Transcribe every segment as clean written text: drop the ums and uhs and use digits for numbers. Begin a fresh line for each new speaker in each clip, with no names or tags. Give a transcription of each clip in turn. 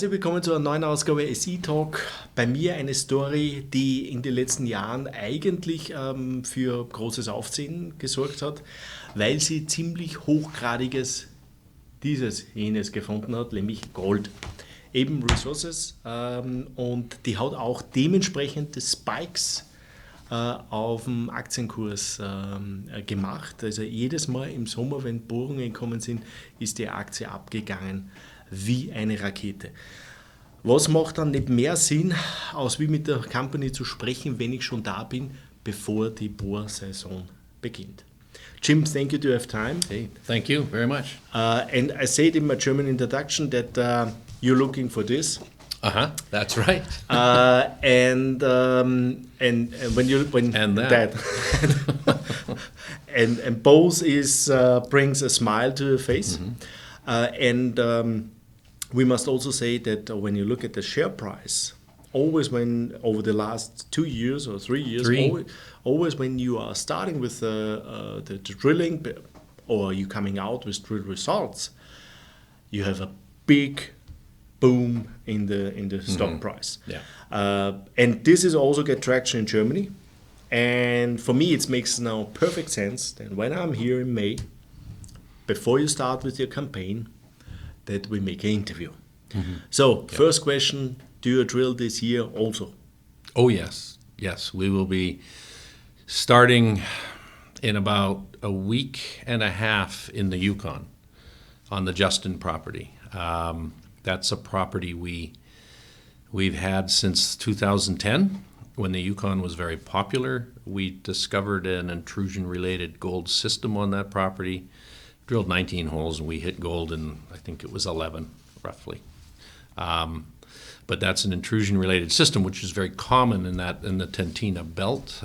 Herzlich willkommen zu einer neuen Ausgabe SE Talk. Bei mir eine Story, die in den letzten Jahren eigentlich für großes Aufsehen gesorgt hat, weil sie ziemlich hochgradiges jenes gefunden hat, nämlich Gold. Eben Resources und die hat auch dementsprechend Spikes auf dem Aktienkurs gemacht. Also jedes Mal im Sommer, wenn Bohrungen gekommen sind, ist die Aktie abgegangen wie eine Rakete. Was macht dann nicht mehr Sinn, als wie mit der Company zu sprechen, wenn ich schon da bin, bevor die Bohrsaison beginnt? Jim, thank you to have time.
Hey, thank you very much.
And I said in my German introduction that you're looking for this.
That's right.
And that and both brings a smile to the face. We must also say that when you look at the share price, always when over the last 2 years or 3 years, always when you are starting with the drilling or you coming out with drill results, you have a big boom in the stock price.
Yeah.
And this is also get traction in Germany. And for me, it makes now perfect sense that when I'm here in May, before you start with your campaign, that we make an interview. So, first question, do you drill this year also?
Oh, yes. Yes, we will be starting in about a week and a half in the Yukon on the Justin property. That's a property we've had since 2010 when the Yukon was very popular. We discovered an intrusion-related gold system on that property, drilled 19 holes, and we hit gold in, I think it was 11, roughly. But that's an intrusion-related system, which is very common in the Tentina belt.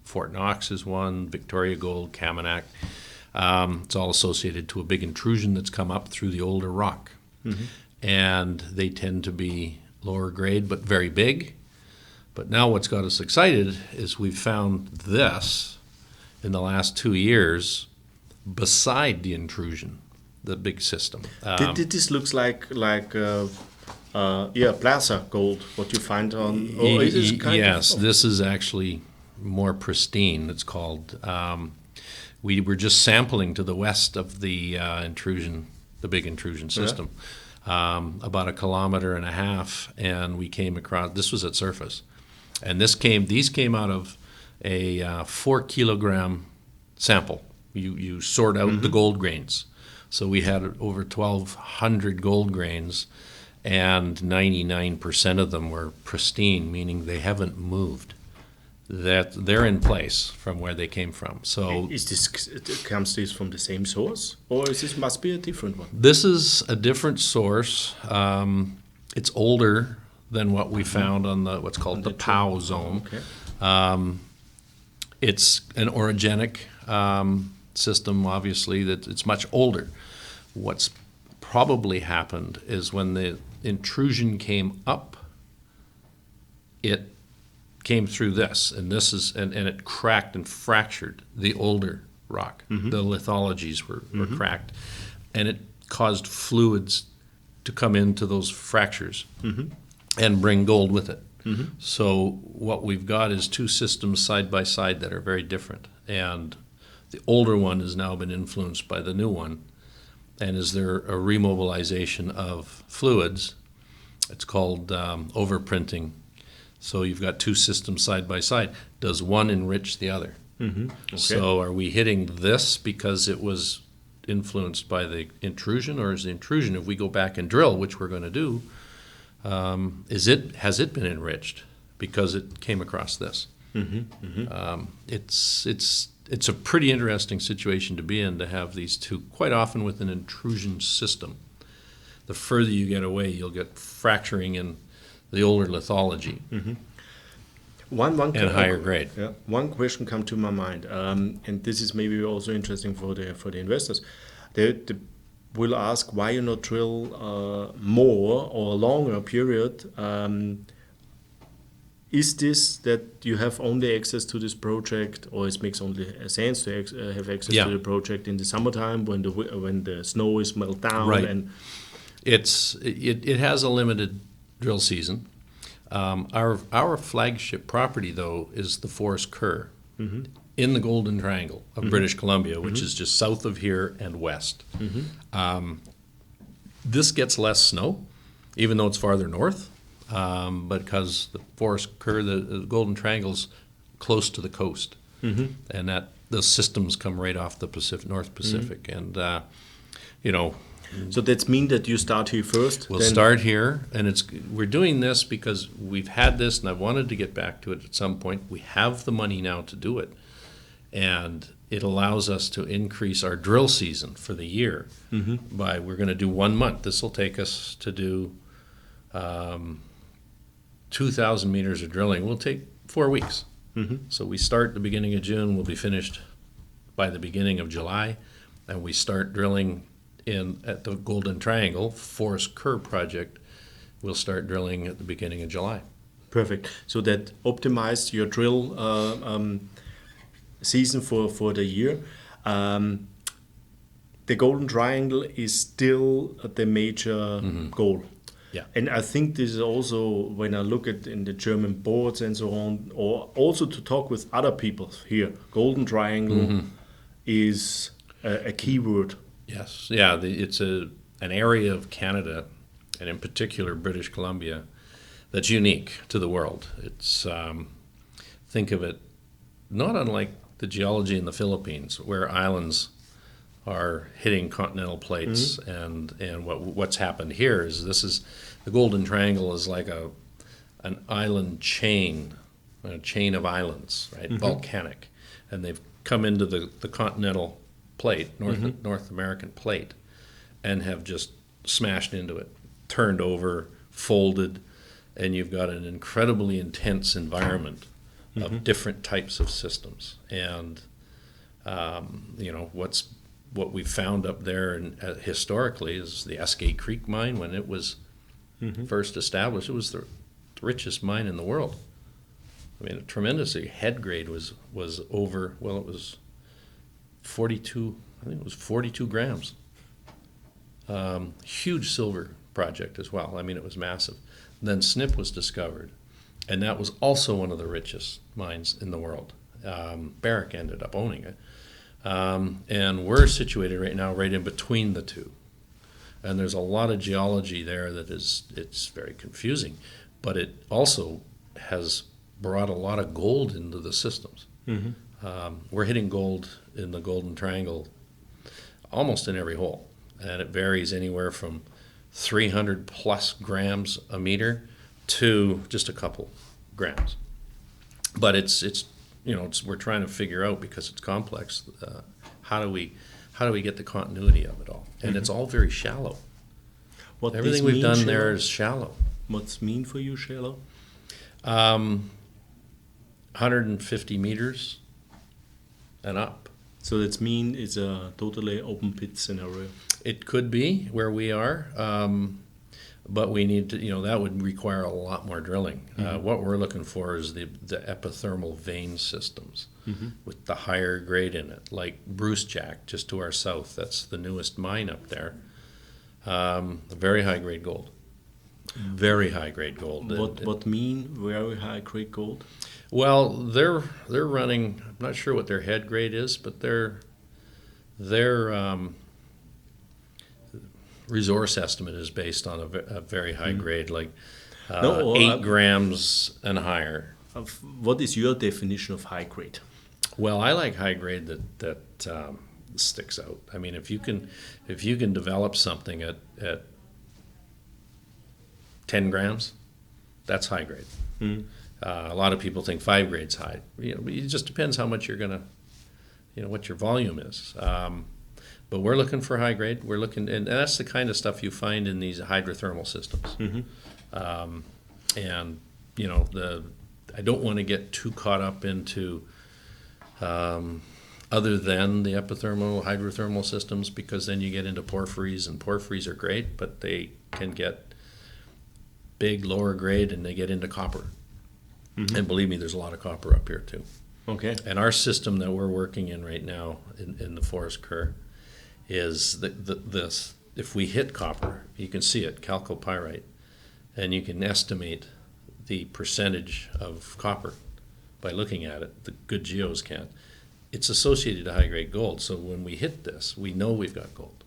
Fort Knox is one, Victoria Gold, Kaminak. It's all associated to a big intrusion that's come up through the older rock. And they tend to be lower grade, but very big. But now what's got us excited is we've found this in the last 2 years beside the intrusion, the big system.
This looks like plaza gold, what you find on...
This is actually more pristine, it's called. We were just sampling to the west of the intrusion, the big intrusion system, about 1.5 kilometers, and we came across, this was at surface, and these came out of a 4 kilogram sample. You sort out the gold grains. So we had over 1,200 gold grains, and 99% of them were pristine, meaning they haven't moved. That they're in place from where they came from. So
comes this from the same source, or must be a different one?
This is a different source. It's older than what we found on what's called the POW zone.
Okay.
It's an orogenic system, obviously, that it's much older. What's probably happened is when the intrusion came up, it came through this, and it cracked and fractured the older rock. The lithologies were cracked, and it caused fluids to come into those fractures and bring gold with it. So what we've got is two systems side by side that are very different, and the older one has now been influenced by the new one. And is there a remobilization of fluids? It's called overprinting. So you've got two systems side by side. Does one enrich the other? Okay. So are we hitting this because it was influenced by the intrusion, or is the intrusion, if we go back and drill, which we're going to do, has it been enriched because it came across this? It's a pretty interesting situation to be in, to have these two, quite often with an intrusion system. The further you get away, you'll get fracturing in the older lithology and higher grade.
Yeah. One question come to my mind, and this is maybe also interesting for the investors. They will ask why you not drill more or a longer period. Is this that you have only access to this project, or it makes only sense to have access to the project in the summertime when the snow is melt down?
Right.
And
It has a limited drill season. Our flagship property, though, is the Forest Kerr in the Golden Triangle of British Columbia, which is just south of here and west. This gets less snow, even though it's farther north, because the Forest Kerr, the Golden Triangle's close to the coast, and that those systems come right off the North Pacific, and
So that means that you start here first?
We'll start here, and we're doing this because we've had this, and I wanted to get back to it at some point. We have the money now to do it, and it allows us to increase our drill season for the year we're going to do 1 month. This will take us to do 2,000 meters of drilling. We'll take 4 weeks. So we start the beginning of June, we'll be finished by the beginning of July, and we start drilling at the Golden Triangle Forest Kerr project. We'll start drilling at the beginning of July.
Perfect. So that optimized your drill season for the year. The Golden Triangle is still the major goal.
Yeah.
And I think this is also, when I look at in the German boards and so on, or also to talk with other people here, Golden Triangle is a key word.
Yes. Yeah, it's an area of Canada, and in particular British Columbia, that's unique to the world. It's think of it not unlike the geology in the Philippines, where islands are hitting continental plates, and what's happened here is the Golden Triangle is like an island chain, a chain of islands, right? Volcanic, and they've come into the continental plate, North American plate, and have just smashed into it, turned over, folded, and you've got an incredibly intense environment of different types of systems. And what we found up there historically is the Eskay Creek mine. When it was first established, it was the richest mine in the world. I mean, tremendously. Head grade was over, well, it was 42, I think it was 42 grams. Huge silver project as well. I mean, it was massive. And then Snip was discovered, and that was also one of the richest mines in the world. Barrick ended up owning it. And we're situated right now right in between the two. And there's a lot of geology there it's very confusing, but it also has brought a lot of gold into the systems. We're hitting gold in the Golden Triangle almost in every hole, and it varies anywhere from 300 plus grams a meter to just a couple grams. But we're trying to figure out, because it's complex, how do we get the continuity of it all? And it's all very shallow. Everything we've done there is shallow.
What's mean for you shallow?
150 meters and up.
So that's mean it's a totally open pit scenario.
It could be where we are, but we need to, that would require a lot more drilling. What we're looking for is the epithermal vein systems with the higher grade in it, like Bruce Jack, just to our south. That's the newest mine up there. Very high grade gold. Very high grade gold.
What mean very high grade gold?
Well, they're running. I'm not sure what their head grade is, but their resource estimate is based on a very high grade, like 8 grams and higher.
What is your definition of high grade?
Well, I like high grade that sticks out. I mean, if you can develop something at 10 grams, that's high grade. A lot of people think 5 grade's high. It just depends how much you're gonna, what your volume is. But we're looking for high grade. We're looking, and that's the kind of stuff you find in these hydrothermal systems. And I don't want to get too caught up into other than the hydrothermal systems, because then you get into porphyries, and porphyries are great, but they can get big lower grade, and they get into copper. And believe me, there's a lot of copper up here too.
Okay.
And our system that we're working in right now in the Forest Kerr is the if we hit copper, you can see it, chalcopyrite, and you can estimate the percentage of copper by looking at it. The good geos can. It's associated to high-grade gold, so when we hit this, we know we've got gold.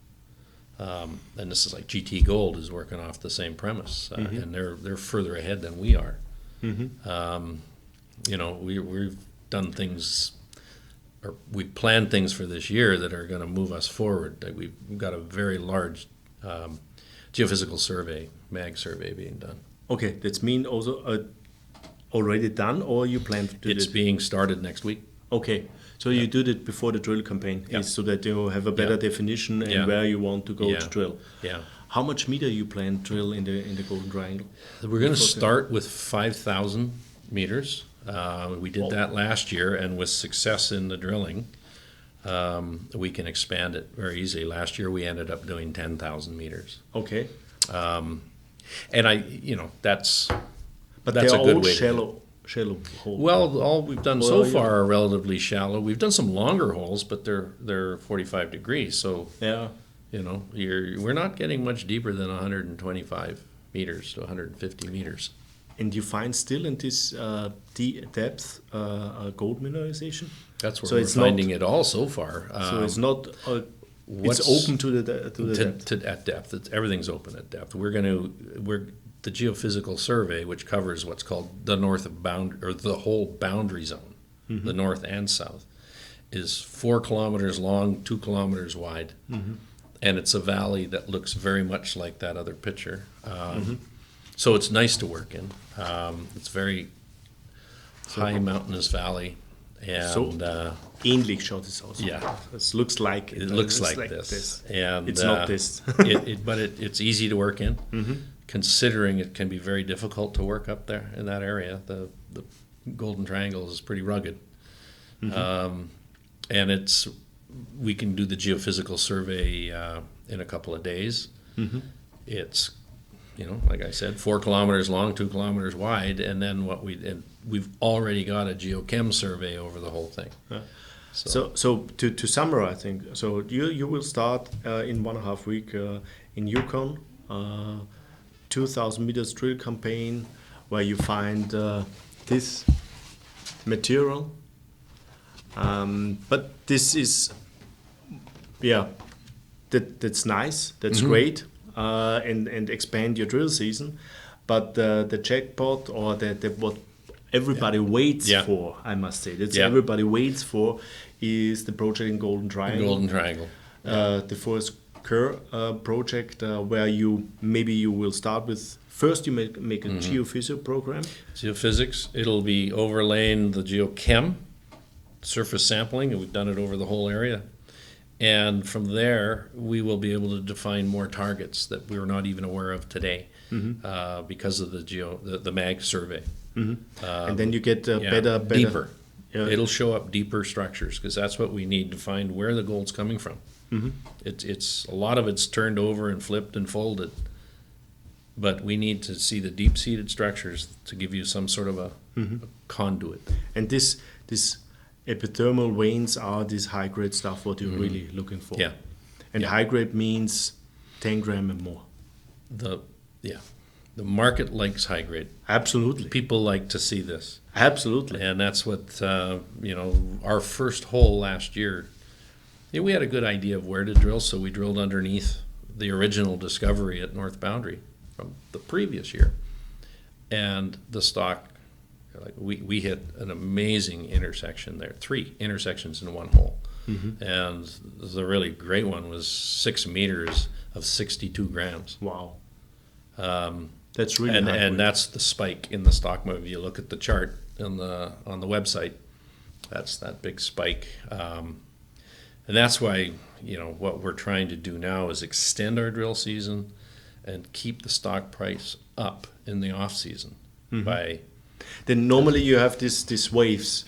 And this is like GT Gold is working off the same premise, and they're further ahead than we are. We've done things, or we've planned ththings for this year that are going to move us forward. We've got a very large geophysical survey, mag survey being done.
Okay, that's mean also already done, or you plan to do it?
It's being started next week.
Okay, so you did it before the drill campaign, so that you have a better definition and where you want to go to drill.
Yeah.
How much meter you plan to drill in the Golden Triangle?
We're going to start with 5,000 meters. We did that last year, and with success in the drilling, we can expand it very easily. Last year we ended up doing 10,000 meters.
Okay.
And that's
but
that's
they're
a good
all
way.
shallow holes.
Well, all we've done so far are relatively shallow. We've done some longer holes, but they're 45 degrees. So we're not getting much deeper than 125 meters to 150 meters.
And you find still in this depth gold mineralization?
That's where we're finding it all so far.
So it's not. It's open to the depth.
At depth. Everything's open at depth. The geophysical survey, which covers what's called the north bound, or the whole boundary zone, the north and south, is 4 kilometers long, 2 kilometers wide, and it's a valley that looks very much like that other picture. So it's nice to work in. It's very high mountainous valley, and
ähnlich schaut es aus.
Yeah,
it looks like
it looks like this. And
it's not this.
But it's easy to work in. Considering it can be very difficult to work up there in that area. The Golden Triangle is pretty rugged, and we can do the geophysical survey in a couple of days. It's like I said, 4 kilometers long, 2 kilometers wide, and then we've already got a geochem survey over the whole thing.
So to summarize, I think so. You will start in 1.5 weeks in Yukon. 2,000 meters drill campaign where you find this material, but this is that's nice, that's great, and expand your drill season, but the jackpot, or the what everybody waits for, I must say, everybody waits for, is the project in Golden Triangle. The first project where you will start with, first you make a geophysics program.
Geophysics, it'll be overlaying the geochem, surface sampling, and we've done it over the whole area. And from there, we will be able to define more targets that we were not even aware of today because of the MAG survey.
And then you get better
deeper. It'll show up deeper structures, because that's what we need to find where the gold's coming from. It's a lot of it's turned over and flipped and folded, but we need to see the deep-seated structures to give you some sort of a conduit.
And this epithermal veins are this high-grade stuff what you're really looking for.
Yeah.
And high-grade means 10 gram and more.
The market likes high-grade.
Absolutely.
People like to see this.
Absolutely.
And that's what our first hole last year. We had a good idea of where to drill, so we drilled underneath the original discovery at North Boundary from the previous year. And the stock, we hit an amazing intersection there, 3 intersections in one hole. And the really great one was 6 meters of 62 grams.
Wow. That's really high.
And that's the spike in the stock move. You look at the chart on the website, that's that big spike. And that's why, what we're trying to do now is extend our drill season and keep the stock price up in the off season. Then
normally you have these waves.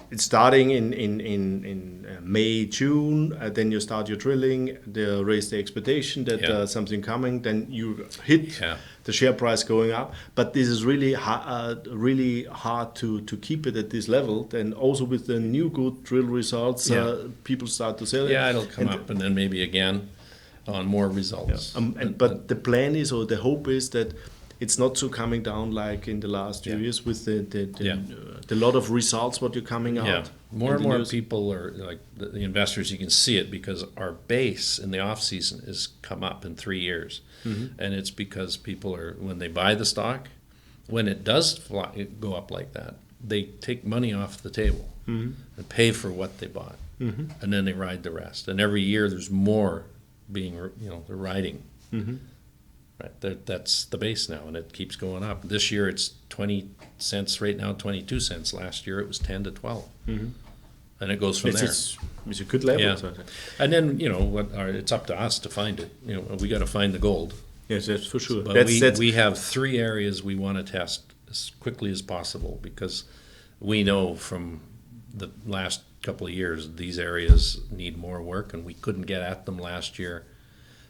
it's starting in May, June, then you start your drilling, they raise the expectation that something coming, then you hit the share price going up. But this is really hard to keep it at this level. Then also with the new good drill results, people start to sell it.
Yeah, it'll come up and then maybe again on more results.
But the plan is, or the hope is that it's not so coming down like in the last few years with the lot of results what you're coming out.
Yeah, more and more people are like the investors. You can see it because our base in the off season has come up in 3 years, and it's because people are, when they buy the stock, when it does go up like that, they take money off the table and pay for what they bought, and then they ride the rest. And every year there's more being, they're riding. Right, that's the base now, and it keeps going up. This year it's 20 cents right now, 22 cents. Last year it was 10 to 12, and it goes from there.
It's a good level.
Yeah. And then it's up to us to find it. We got to find the gold.
Yes, that's for sure.
But we have 3 areas we want to test as quickly as possible because we know from the last couple of years these areas need more work, and we couldn't get at them last year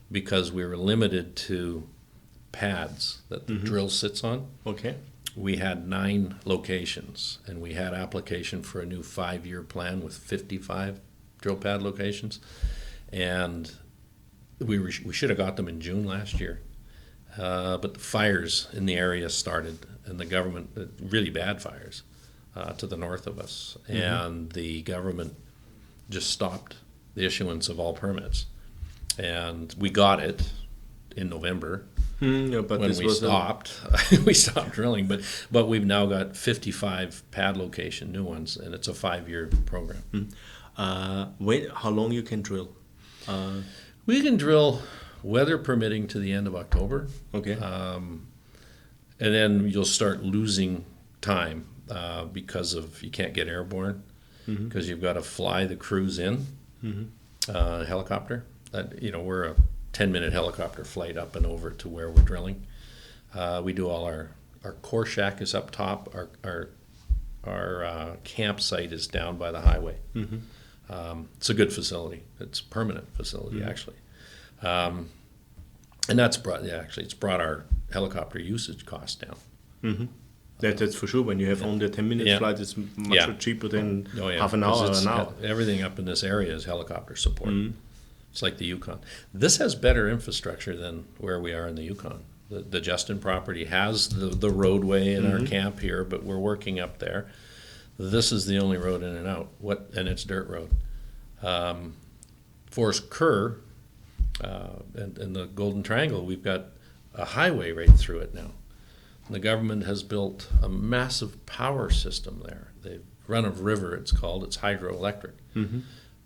because we were limited to pads that the drill sits on.
Okay.
We had 9 locations, and we had application for a new 5-year plan with 55 drill pad locations, and we should have got them in June last year, but the fires in the area started, and the government, really bad fires to the north of us, and the government just stopped the issuance of all permits, and we got it in November. But when we stopped, we stopped drilling. But we've now got 55 pad location new ones, and it's a 5-year program.
How long you can drill?
We can drill, weather permitting, to the end of October.
Okay.
And then you'll start losing time because of you can't get airborne because you've got to fly the crews in helicopter. We're a 10-minute helicopter flight up and over to where we're drilling. We do all our core shack is up top. Our campsite is down by the highway. It's a good facility. It's a permanent facility actually, and that's it's brought our helicopter usage costs down.
That's for sure. When you have only a 10-minute flight, it's much cheaper than half an hour or an hour.
Everything up in this area is helicopter support. It's like the Yukon. This has better infrastructure than where we are in the Yukon. The Justin property has the roadway in our camp here, but we're working up there. This is the only road in and out, and it's dirt road. Forest Kerr and the Golden Triangle, we've got a highway right through it now. And the government has built a massive power system there. They've run a river, it's called. It's hydroelectric.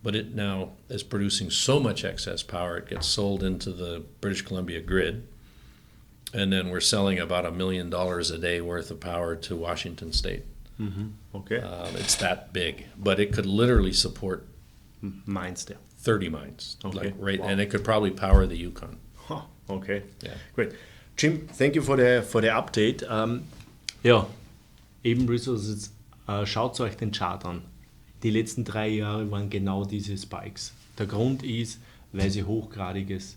But it now is producing so much excess power, it gets sold into the British Columbia grid, and then we're selling about $1 million a day worth of power to Washington State.
Okay.
It's that big, but it could literally support
mines there.
30 mines.
Okay.
And it could probably power the Yukon.
Okay.
Yeah.
Great. Jim, thank you for the update. Aben Resources, schaut euch den Chart an. Die letzten 3 Jahre waren genau diese Spikes. Der Grund ist, weil sie hochgradiges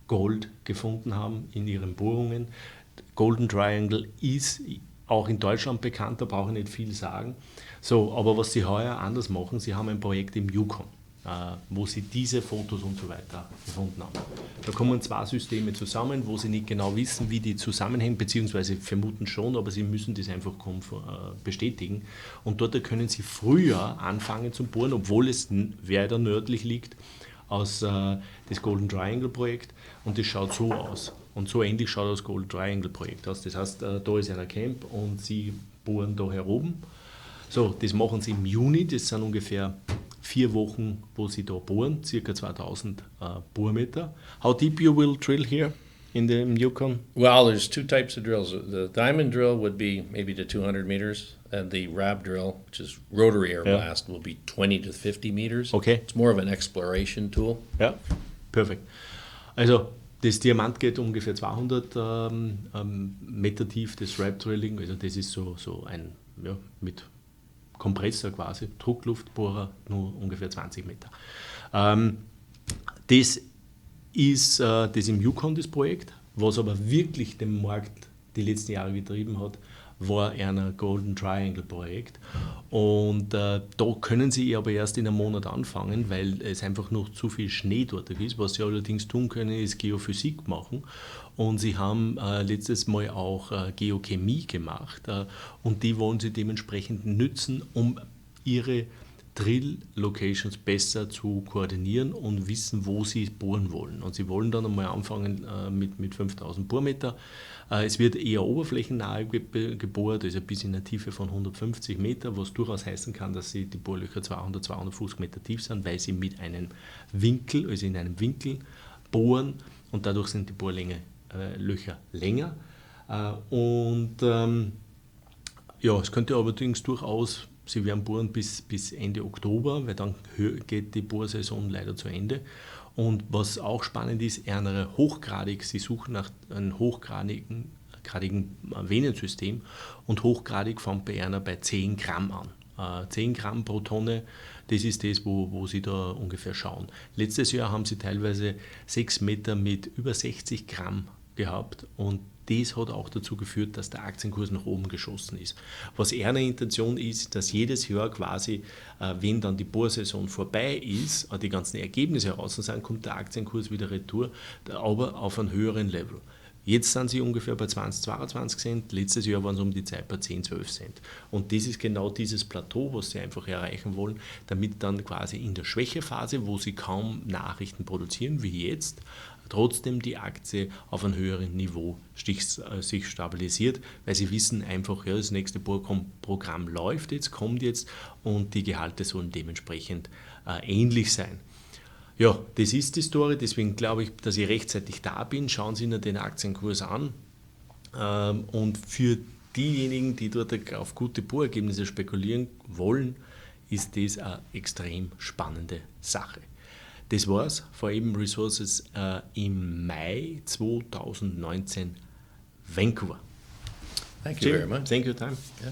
Gold gefunden haben in ihren Bohrungen. Golden Triangle ist auch in Deutschland bekannt, da brauche ich nicht viel sagen. So, aber was sie heuer anders machen, sie haben ein Projekt im Yukon, wo sie diese Fotos und so weiter gefunden haben. Da kommen 2 Systeme zusammen, wo sie nicht genau wissen, wie die zusammenhängen, beziehungsweise vermuten schon, aber sie müssen das einfach bestätigen. Und dort können sie früher anfangen zu bohren, obwohl es weiter nördlich liegt als das Golden Triangle Projekt. Und das schaut so aus. Und so ähnlich schaut das Golden Triangle Projekt aus. Das heißt, da ist ein Camp und sie bohren da heroben. So, das machen sie im Juni, das sind ungefähr 4 Wochen, wo sie da bohren, ca. 2000 Bohrmeter. How deep you will drill here in the Yukon?
Well, there's 2 types of drills. The diamond drill would be maybe to 200 meters, and the RAB drill, which is rotary air blast, will be 20 to 50 meters.
Okay.
It's more of an exploration tool.
Ja, perfekt. Also das Diamant geht ungefähr 200 Meter tief, das RAB Drilling, also das ist so ein mit Kompressor quasi, Druckluftbohrer, nur ungefähr 20 Meter. Das ist das im Yukon, das Projekt, was aber wirklich den Markt die letzten Jahre getrieben hat, war ein Golden Triangle Projekt. Und da können Sie aber erst in einem Monat anfangen, weil es einfach noch zu viel Schnee dort ist. Was Sie allerdings tun können, ist Geophysik machen. Und Sie haben letztes Mal auch Geochemie gemacht. Und die wollen Sie dementsprechend nützen, um Ihre Drill-Locations besser zu koordinieren und wissen, wo Sie bohren wollen. Und Sie wollen dann einmal anfangen mit 5000 Bohrmeter. Es wird eher oberflächennahe gebohrt, also bis in eine Tiefe von 150 Meter, was durchaus heißen kann, dass die Bohrlöcher 200, 250 Meter tief sind, weil sie mit einem Winkel, also in einem Winkel bohren und dadurch sind die Bohrlöcher länger. Es könnte allerdings durchaus, Sie werden bohren bis Ende Oktober, weil dann geht die Bohrsaison leider zu Ende. Und was auch spannend ist, Sie suchen nach einem hochgradigen Venensystem und hochgradig fängt bei einer bei 10 Gramm an. 10 Gramm pro Tonne, das ist das, wo Sie da ungefähr schauen. Letztes Jahr haben Sie teilweise 6 Meter mit über 60 Gramm gehabt und das hat auch dazu geführt, dass der Aktienkurs nach oben geschossen ist. Was eher eine Intention ist, dass jedes Jahr quasi, wenn dann die Bohrsaison vorbei ist, die ganzen Ergebnisse heraus sind, kommt der Aktienkurs wieder retour, aber auf einem höheren Level. Jetzt sind sie ungefähr bei 20, 22 Cent, letztes Jahr waren es um die Zeit bei 10, 12 Cent. Und das ist genau dieses Plateau, was sie einfach erreichen wollen, damit dann quasi in der Schwächephase, wo sie kaum Nachrichten produzieren, wie jetzt, trotzdem die Aktie auf einem höheren Niveau sich stabilisiert, weil sie wissen einfach, ja, das nächste Bohrprogramm läuft jetzt, kommt jetzt und die Gehalte sollen dementsprechend ähnlich sein. Ja, das ist die Story, deswegen glaube ich, dass ich rechtzeitig da bin. Schauen Sie Ihnen den Aktienkurs an. Und für diejenigen, die dort auf gute Bohrergebnisse spekulieren wollen, ist das eine extrem spannende Sache. Das war's von Aben Resources im Mai 2019 Vancouver.
Thank you very much.
Thank you, time.
Yeah.